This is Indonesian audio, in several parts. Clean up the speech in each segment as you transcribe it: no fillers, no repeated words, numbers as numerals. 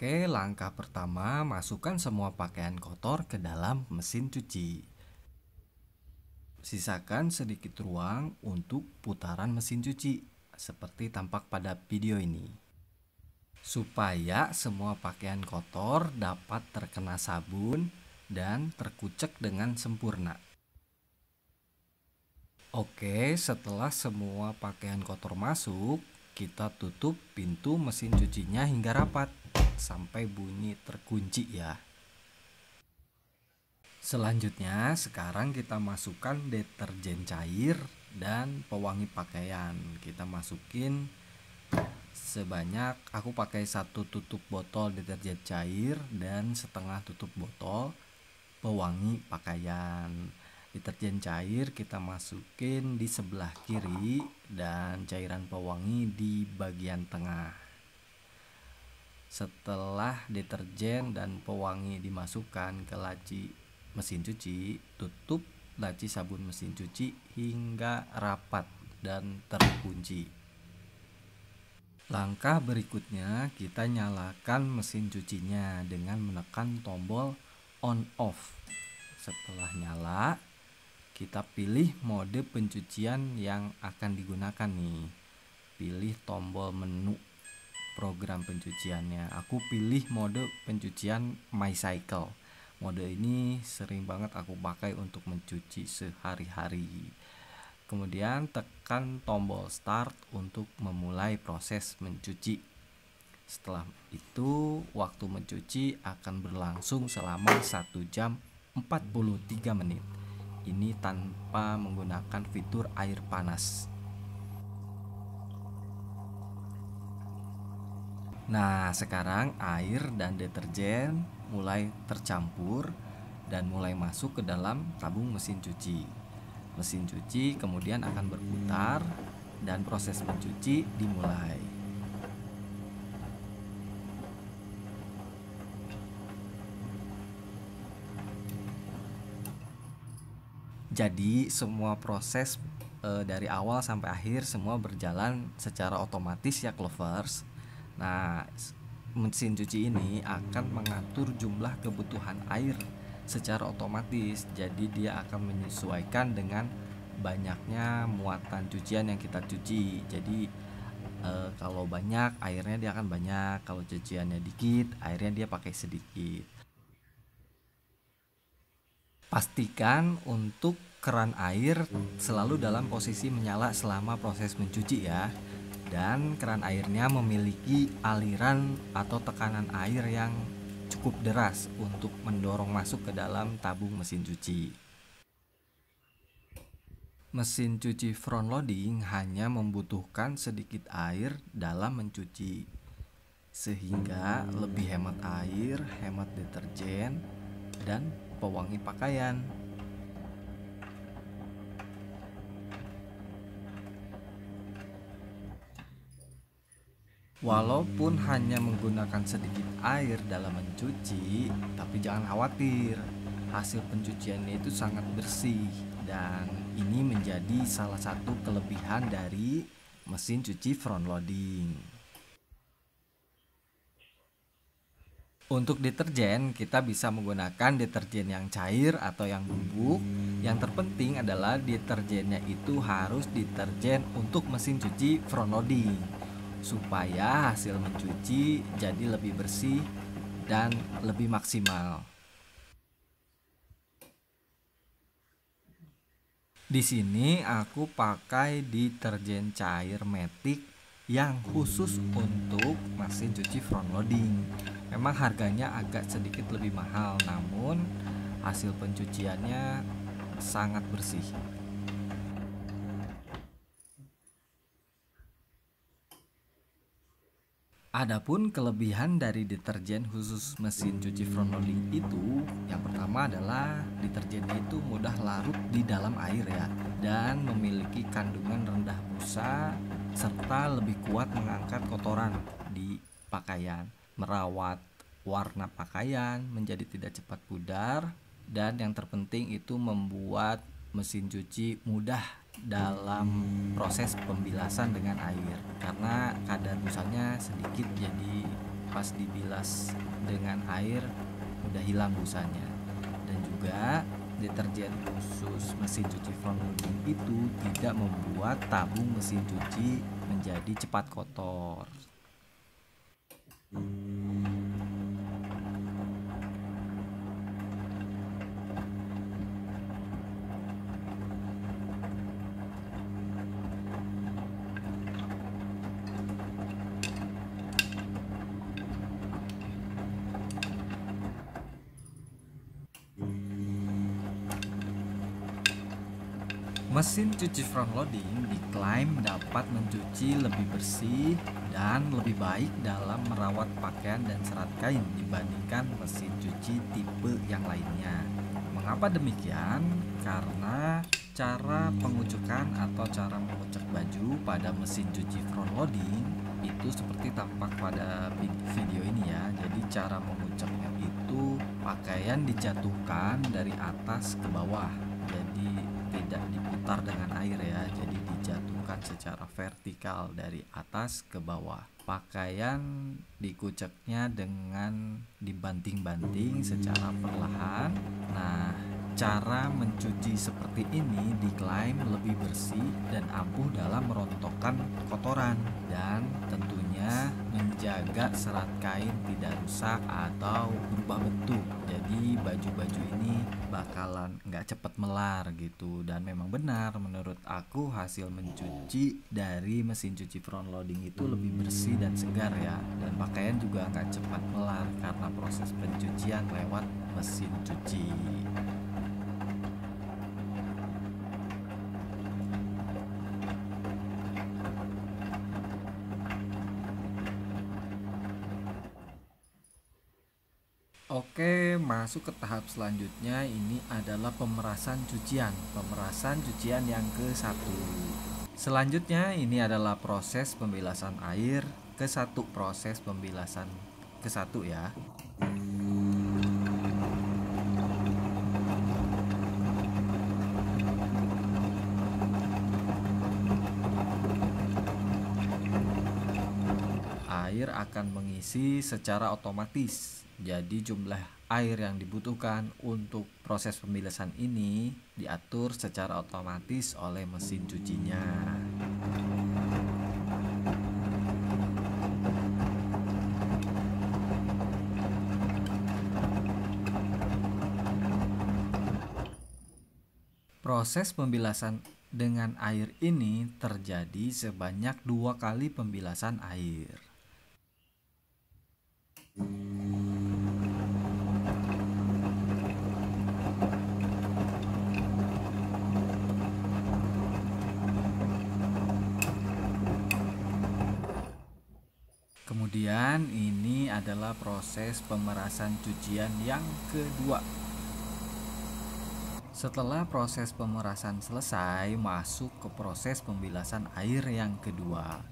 Oke, langkah pertama, masukkan semua pakaian kotor ke dalam mesin cuci. Sisakan sedikit ruang untuk putaran mesin cuci, seperti tampak pada video ini. Supaya semua pakaian kotor dapat terkena sabun dan terkucek dengan sempurna. Oke, setelah semua pakaian kotor masuk, kita tutup pintu mesin cucinya hingga rapat sampai bunyi terkunci ya. Selanjutnya, sekarang kita masukkan deterjen cair dan pewangi pakaian. Kita masukin sebanyak, aku pakai 1 tutup botol deterjen cair dan setengah tutup botol pewangi pakaian. Deterjen cair kita masukin di sebelah kiri dan cairan pewangi di bagian tengah. Setelah deterjen dan pewangi dimasukkan ke laci mesin cuci, tutup laci sabun mesin cuci hingga rapat dan terkunci. Langkah berikutnya, kita nyalakan mesin cucinya dengan menekan tombol on off. Setelah nyala, kita pilih mode pencucian yang akan digunakan nih. Pilih tombol menu program pencuciannya. Aku pilih mode pencucian My Cycle. Mode ini sering banget aku pakai untuk mencuci sehari-hari. Kemudian tekan tombol start untuk memulai proses mencuci. Setelah itu, waktu mencuci akan berlangsung selama 1 jam 43 menit. Ini tanpa menggunakan fitur air panas. Nah, sekarang air dan deterjen mulai tercampur dan mulai masuk ke dalam tabung mesin cuci. Mesin cuci kemudian akan berputar dan proses mencuci dimulai. Jadi semua proses dari awal sampai akhir semua berjalan secara otomatis ya Clovers. Nah, mesin cuci ini akan mengatur jumlah kebutuhan air secara otomatis. Jadi dia akan menyesuaikan dengan banyaknya muatan cucian yang kita cuci. Jadi kalau banyak airnya dia akan banyak, kalau cuciannya dikit airnya dia pakai sedikit. Pastikan untuk keran air selalu dalam posisi menyala selama proses mencuci ya. Dan keran airnya memiliki aliran atau tekanan air yang cukup deras untuk mendorong masuk ke dalam tabung mesin cuci. Mesin cuci front loading hanya membutuhkan sedikit air dalam mencuci, sehingga lebih hemat air, hemat deterjen, dan pewangi pakaian. Walaupun hanya menggunakan sedikit air dalam mencuci, tapi jangan khawatir, hasil pencuciannya itu sangat bersih dan ini menjadi salah satu kelebihan dari mesin cuci front loading. Untuk deterjen, kita bisa menggunakan deterjen yang cair atau yang bubuk. Yang terpenting adalah deterjennya itu harus deterjen untuk mesin cuci front loading, supaya hasil mencuci jadi lebih bersih dan lebih maksimal. Di sini aku pakai deterjen cair Matic yang khusus untuk mesin cuci front loading. Memang harganya agak sedikit lebih mahal, namun hasil pencuciannya sangat bersih. Adapun kelebihan dari deterjen khusus mesin cuci front loading itu, yang pertama adalah deterjennya itu mudah larut di dalam air ya, dan memiliki kandungan rendah busa serta lebih kuat mengangkat kotoran di pakaian, merawat warna pakaian menjadi tidak cepat pudar, dan yang terpenting itu membuat mesin cuci mudah dalam proses pembilasan dengan air karena kadar busanya sedikit, jadi pas dibilas dengan air udah hilang busanya. Dan juga deterjen khusus mesin cuci front loading itu tidak membuat tabung mesin cuci menjadi cepat kotor. Mesin cuci front loading diklaim dapat mencuci lebih bersih dan lebih baik dalam merawat pakaian dan serat kain dibandingkan mesin cuci tipe yang lainnya. Mengapa demikian? Karena cara pengucukan atau cara mengucek baju pada mesin cuci front loading itu seperti tampak pada video ini ya. Jadi cara menguceknya itu pakaian dijatuhkan dari atas ke bawah. Jadi tidak diputar dengan air ya, jadi dijatuhkan secara vertikal dari atas ke bawah. Pakaian dikuceknya dengan dibanting-banting secara perlahan. Nah, cara mencuci seperti ini diklaim lebih bersih dan ampuh dalam merontokkan kotoran dan tentunya menjaga serat kain tidak rusak atau berubah bentuk. Jadi baju-baju ini bakalan nggak cepet melar gitu. Dan memang benar menurut aku hasil mencuci dari mesin cuci front loading itu lebih bersih dan segar ya. Dan pakaian juga nggak cepat melar karena proses pencucian lewat mesin cuci. Oke, masuk ke tahap selanjutnya. Ini adalah pemerasan cucian. Pemerasan cucian yang ke-1. Selanjutnya ini adalah proses pembilasan air ke-1. Proses pembilasan ke-1 ya. Air akan mengisi secara otomatis. Jadi jumlah air yang dibutuhkan untuk proses pembilasan ini diatur secara otomatis oleh mesin cucinya. Proses pembilasan dengan air ini terjadi sebanyak 2 kali pembilasan air. Kemudian ini adalah proses pemerasan cucian yang kedua. Setelah proses pemerasan selesai, masuk ke proses pembilasan air yang kedua.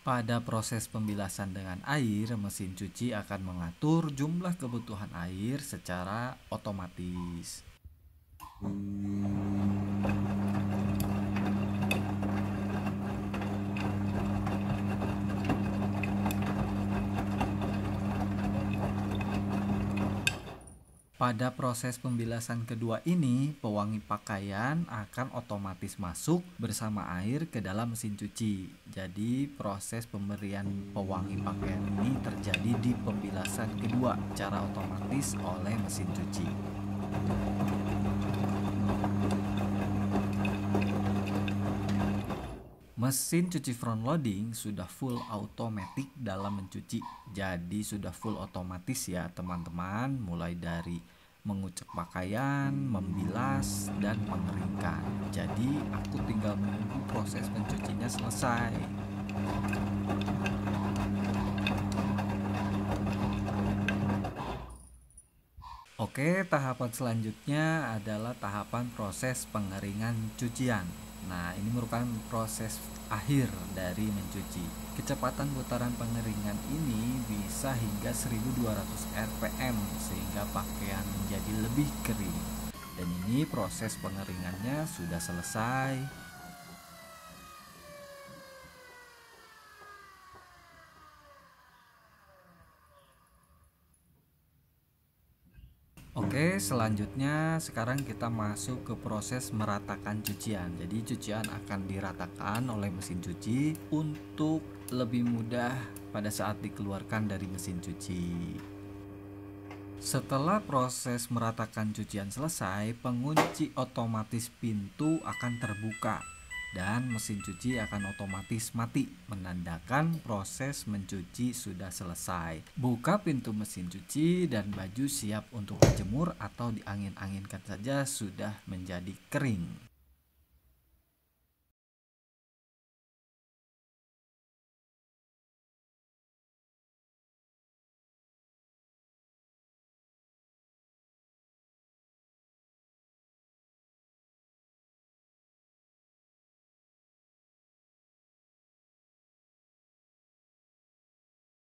Pada proses pembilasan dengan air, mesin cuci akan mengatur jumlah kebutuhan air secara otomatis. Pada proses pembilasan kedua ini, pewangi pakaian akan otomatis masuk bersama air ke dalam mesin cuci. Jadi proses pemberian pewangi pakaian ini terjadi di pembilasan kedua secara otomatis oleh mesin cuci. Mesin cuci front loading sudah full automatic dalam mencuci. Jadi sudah full otomatis ya teman-teman, mulai dari mengucek pakaian, membilas, dan mengeringkan. Jadi aku tinggal menunggu proses pencucinya selesai. Oke, tahapan selanjutnya adalah tahapan proses pengeringan cucian. Nah, ini merupakan proses akhir dari mencuci. Kecepatan putaran pengeringan ini bisa hingga 1200 rpm sehingga pakaian menjadi lebih kering. Dan ini proses pengeringannya sudah selesai. Oke, selanjutnya sekarang kita masuk ke proses meratakan cucian. Jadi cucian akan diratakan oleh mesin cuci untuk lebih mudah pada saat dikeluarkan dari mesin cuci. Setelah proses meratakan cucian selesai, pengunci otomatis pintu akan terbuka dan mesin cuci akan otomatis mati, menandakan proses mencuci sudah selesai. Buka pintu mesin cuci dan baju siap untuk dijemur atau diangin-anginkan saja sudah menjadi kering.